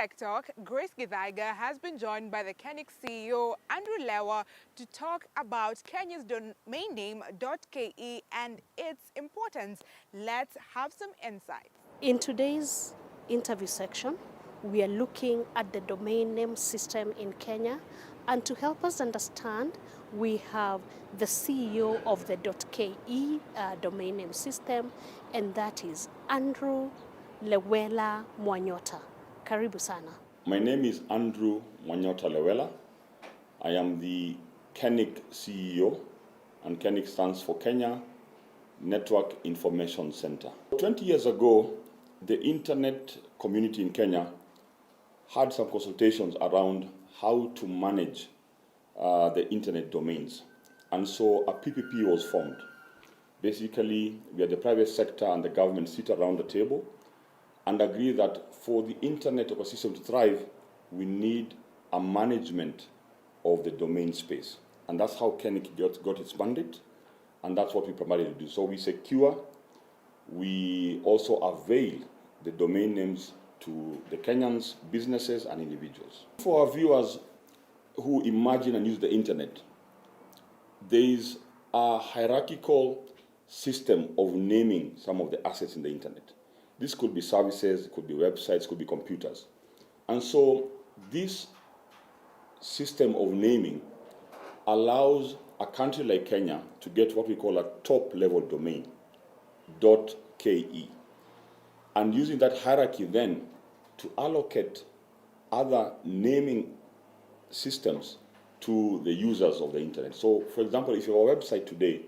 Tech Talk, Grace Githaiga has been joined by the KENIC CEO, Andrew Lewela, to talk about Kenya's domain name .ke and its importance. Let's have some insights. In today's interview section, we are looking at the domain name system in Kenya, and to help us understand, we have the CEO of the .ke domain name system, and that is Andrew Lewela Mwanyota. Karibu sana. My name is Andrew Mwanyota Lewela. I am the KENIC CEO, and KENIC stands for Kenya Network Information Center. 20 years ago, the internet community in Kenya had some consultations around how to manage the internet domains. And so a PPP was formed. Basically, we had the private sector and the government sit around the table and agree that for the internet ecosystem to thrive, we need a management of the domain space. And that's how KENIC got its mandate, and that's what we primarily do. So we secure, we also avail the domain names to the Kenyans, businesses, and individuals. For our viewers who imagine and use the internet, there is a hierarchical system of naming some of the assets in the internet. This could be services, it could be websites, it could be computers. And so this system of naming allows a country like Kenya to get what we call a top-level domain, .ke. And using that hierarchy then to allocate other naming systems to the users of the internet. So, for example, if you have a website today,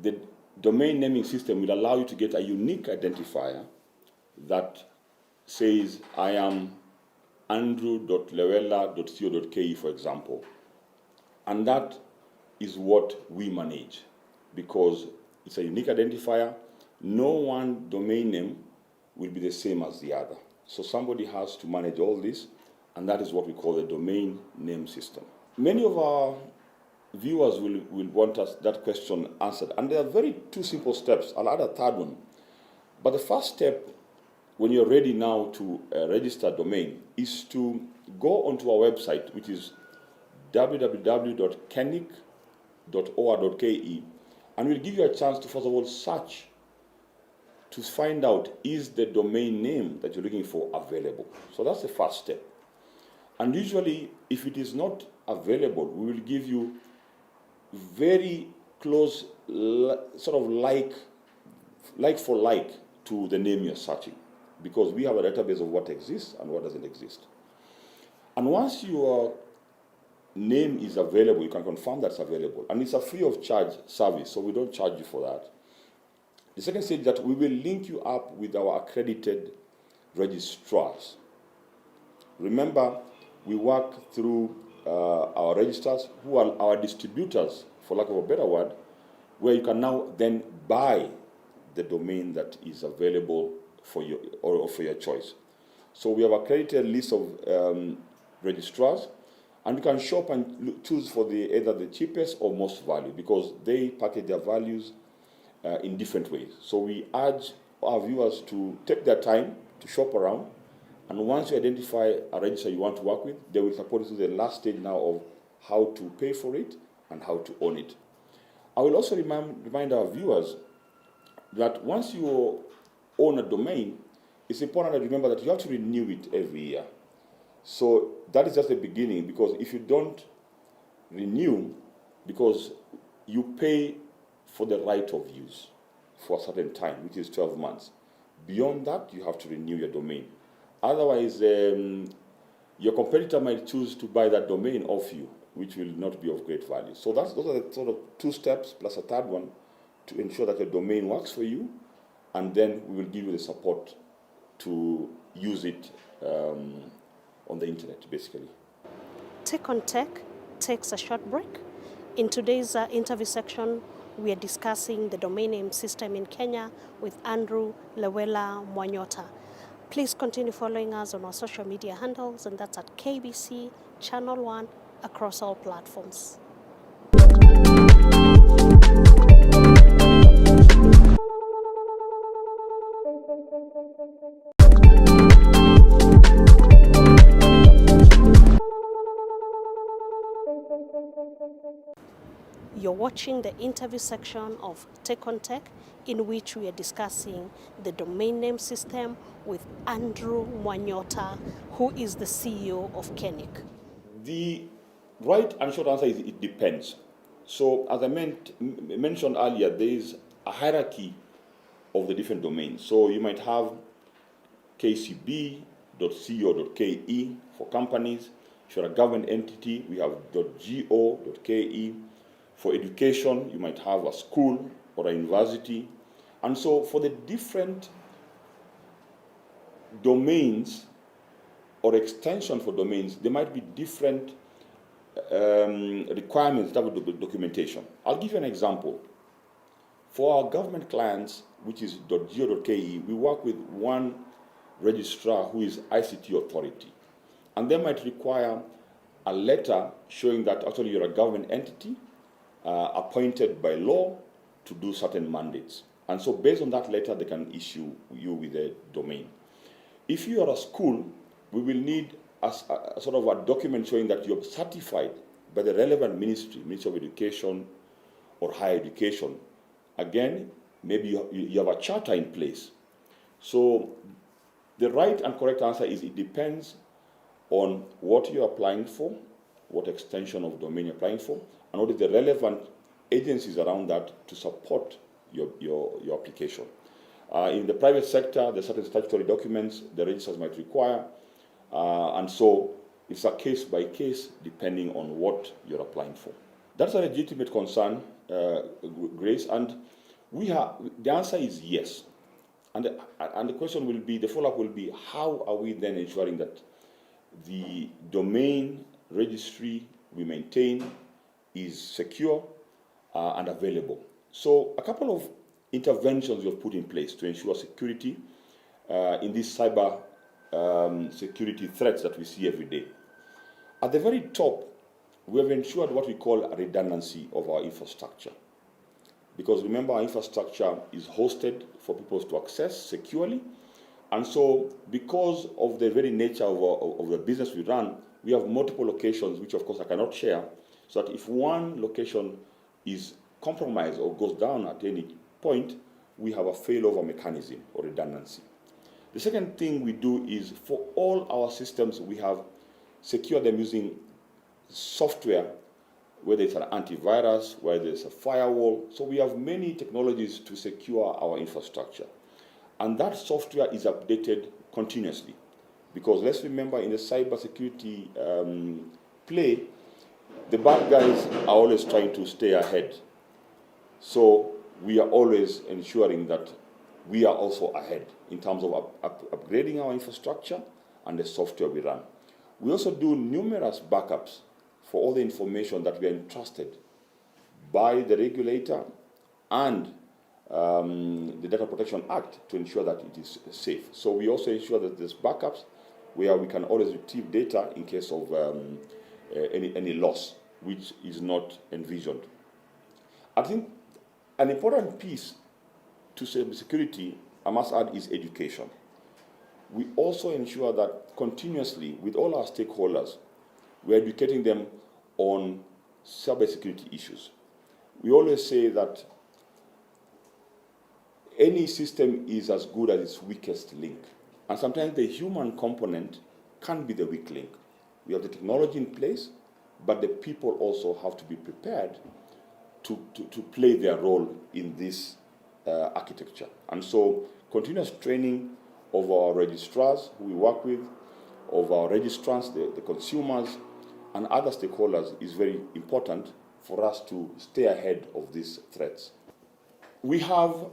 the domain naming system will allow you to get a unique identifier that says, I am andrew.lewela.co.ke, for example. And that is what we manage because it's a unique identifier. No one domain name will be the same as the other. So somebody has to manage all this, and that is what we call the domain name system. Many of our viewers will want us that question answered, and there are two simple steps. I'll add a third one. But the first step, when you're ready now to register a domain, is to go onto our website, which is www.kenic.or.ke, and we'll give you a chance to first of all search to find out, is the domain name that you're looking for available? So that's the first step. And usually, if it is not available, we will give you very close, sort of like for like to the name you're searching, because we have a database of what exists and what doesn't exist. And once your name is available, you can confirm that's available. And it's a free of charge service, so we don't charge you for that. The second stage is that we will link you up with our accredited registrars. Remember, we work through our registrars, who are our distributors, for lack of a better word, where you can now then buy the domain that is available for you or for your choice. So we have a accredited list of registrars, and you can shop and choose for either the cheapest or most value, because they package their values in different ways. So we urge our viewers to take their time to shop around, and once you identify a registrar you want to work with, they will support you to the last stage now of how to pay for it and how to own it. I will also remind our viewers that once you own a domain, it's important to remember that you have to renew it every year. So that is just the beginning, because if you don't renew, because you pay for the right of use for a certain time, which is 12 months. Beyond that, you have to renew your domain. Otherwise, your competitor might choose to buy that domain off you, which will not be of great value. So those are the sort of two steps plus a third one to ensure that your domain works for you, and then we will give you the support to use it on the internet, basically. Tech on Tech takes a short break. In today's interview section, we are discussing the domain name system in Kenya with Andrew Lewela Mwanyota. Please continue following us on our social media handles, and that's at KBC Channel 1 across all platforms. watching the interview section of Tech on Tech, in which we are discussing the domain name system with Andrew Mwanyota, who is the CEO of KENIC. The right and short answer is it depends. So as I mentioned earlier, there is a hierarchy of the different domains. So you might have kcb.co.ke for companies. If you're a government entity, we have .go.ke. For education, you might have a school or a university. And so for the different domains or extension for domains, there might be different requirements that would be documentation. I'll give you an example. For our government clients, which is .go.ke, we work with one registrar who is ICT authority. And they might require a letter showing that actually you're a government entity appointed by law to do certain mandates. And so based on that letter, they can issue you with a domain. If you are a school, we will need a sort of a document showing that you're certified by the relevant ministry, Ministry of Education or Higher Education. Again, maybe you have a charter in place. So the right and correct answer is it depends on what you're applying for, what extension of domain you're applying for, and what is the relevant agencies around that to support your application. In the private sector, there are certain statutory documents the registrars might require, and so it's a case by case depending on what you're applying for. That's a legitimate concern, Grace, and the answer is yes. And the question will be, the follow-up will be, how are we then ensuring that the domain registry we maintain is secure and available? So a couple of interventions we have put in place to ensure security in these cyber security threats that we see every day. At the very top, we have ensured what we call a redundancy of our infrastructure. Because remember, our infrastructure is hosted for people to access securely. And so because of the very nature of the business we run, we have multiple locations, which of course I cannot share, so that if one location is compromised or goes down at any point, we have a failover mechanism or redundancy. The second thing we do is for all our systems, we have secured them using software, whether it's an antivirus, whether it's a firewall. So we have many technologies to secure our infrastructure. And that software is updated continuously. Because let's remember, in the cybersecurity play, the bad guys are always trying to stay ahead. So we are always ensuring that we are also ahead in terms of upgrading our infrastructure and the software we run. We also do numerous backups for all the information that we are entrusted by the regulator and the Data Protection Act to ensure that it is safe. So we also ensure that there's backups where we can always retrieve data in case of any loss, which is not envisioned. I think an important piece to cybersecurity, I must add, is education. We also ensure that continuously, with all our stakeholders, we're educating them on cybersecurity issues. We always say that any system is as good as its weakest link. And sometimes the human component can be the weak link. We have the technology in place, but the people also have to be prepared to play their role in this architecture. And so continuous training of our registrars who we work with, of our registrants, the consumers, and other stakeholders is very important for us to stay ahead of these threats. We have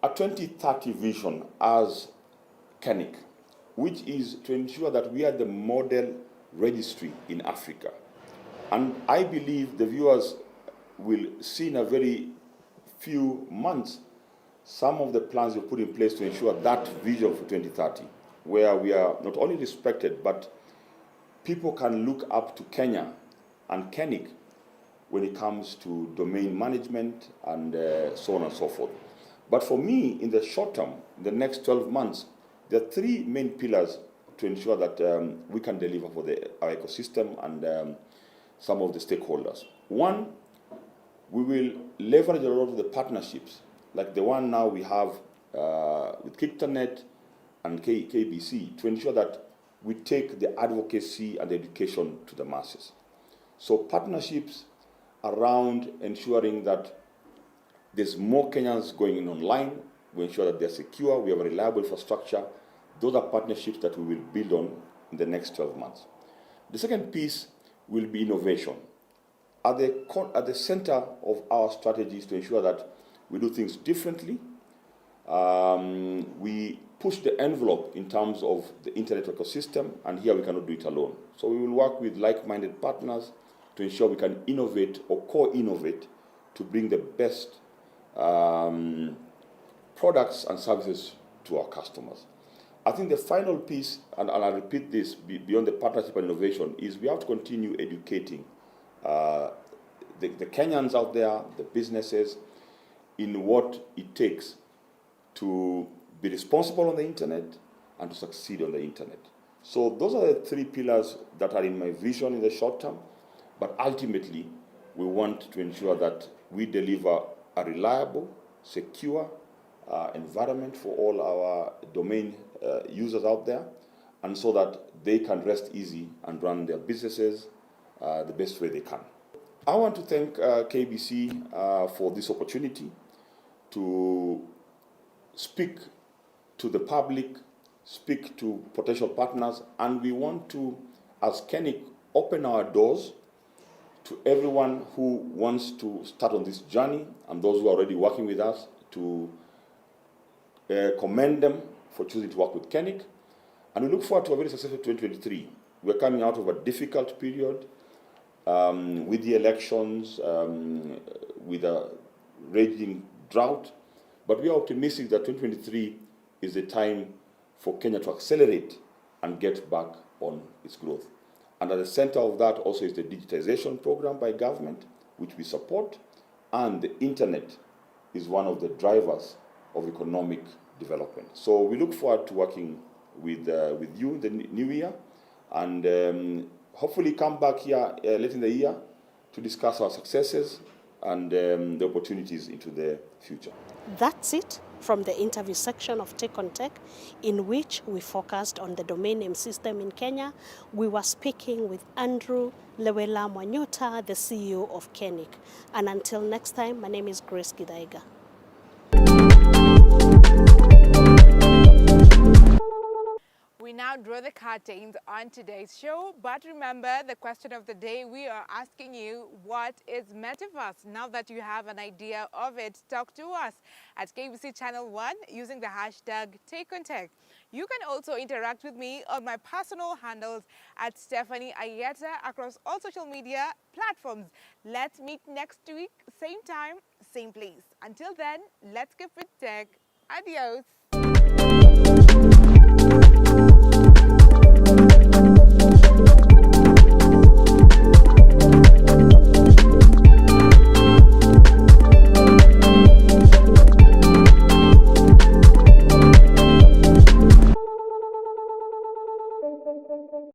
a 2030 vision as KENIC, which is to ensure that we are the model registry in Africa. And I believe the viewers will see in a very few months some of the plans we put in place to ensure that vision for 2030, where we are not only respected, but people can look up to Kenya and KENIC when it comes to domain management and so on and so forth. But for me, in the short term, in the next 12 months, there are three main pillars to ensure that we can deliver for our ecosystem and some of the stakeholders. One we will leverage a lot of the partnerships, like the one now we have with KICTANET and KBC, to ensure that we take the advocacy and education to the masses. So partnerships around ensuring that there's more Kenyans going in online, we ensure that they're secure, we have a reliable infrastructure. Those are partnerships that we will build on in the next 12 months. The second piece will be innovation. At the center of our strategy is to ensure that we do things differently. We push the envelope in terms of the internet ecosystem, and here we cannot do it alone. So we will work with like-minded partners to ensure we can innovate or co-innovate to bring the best products and services to our customers. I think the final piece, and I'll repeat this beyond the partnership and innovation, is we have to continue educating the Kenyans out there, the businesses, in what it takes to be responsible on the internet and to succeed on the internet. So those are the three pillars that are in my vision in the short term, but ultimately we want to ensure that we deliver a reliable, secure environment for all our domain users out there, and so that they can rest easy and run their businesses the best way they can. I want to thank KBC for this opportunity to speak to the public, speak to potential partners, and we want to, as KENIC, open our doors to everyone who wants to start on this journey, and those who are already working with us, to commend them for choosing to work with KENIC. And we look forward to a very successful 2023. We're coming out of a difficult period with the elections, with a raging drought, but we are optimistic that 2023 is the time for Kenya to accelerate and get back on its growth. And at the center of that also is the digitization program by government, which we support, and the internet is one of the drivers of economic development. So we look forward to working with you in the new year, and hopefully come back here late in the year to discuss our successes and the opportunities into the future. That's it from the interview section of Take on Tech, in which we focused on the domain name system in Kenya. We were speaking with Lewela Mwanyota, the CEO of KENIC. And until next time, my name is Grace Githaiga. We now draw the curtains on today's show, but remember the question of the day. We are asking you, what is Metaverse? Now that you have an idea of it, talk to us at KBC Channel 1 using the hashtag TakeOnTech. You can also interact with me on my personal handles at Stephanie Ayieta across all social media platforms. Let's meet next week, same time, same place. Until then, let's keep it tech. Adios.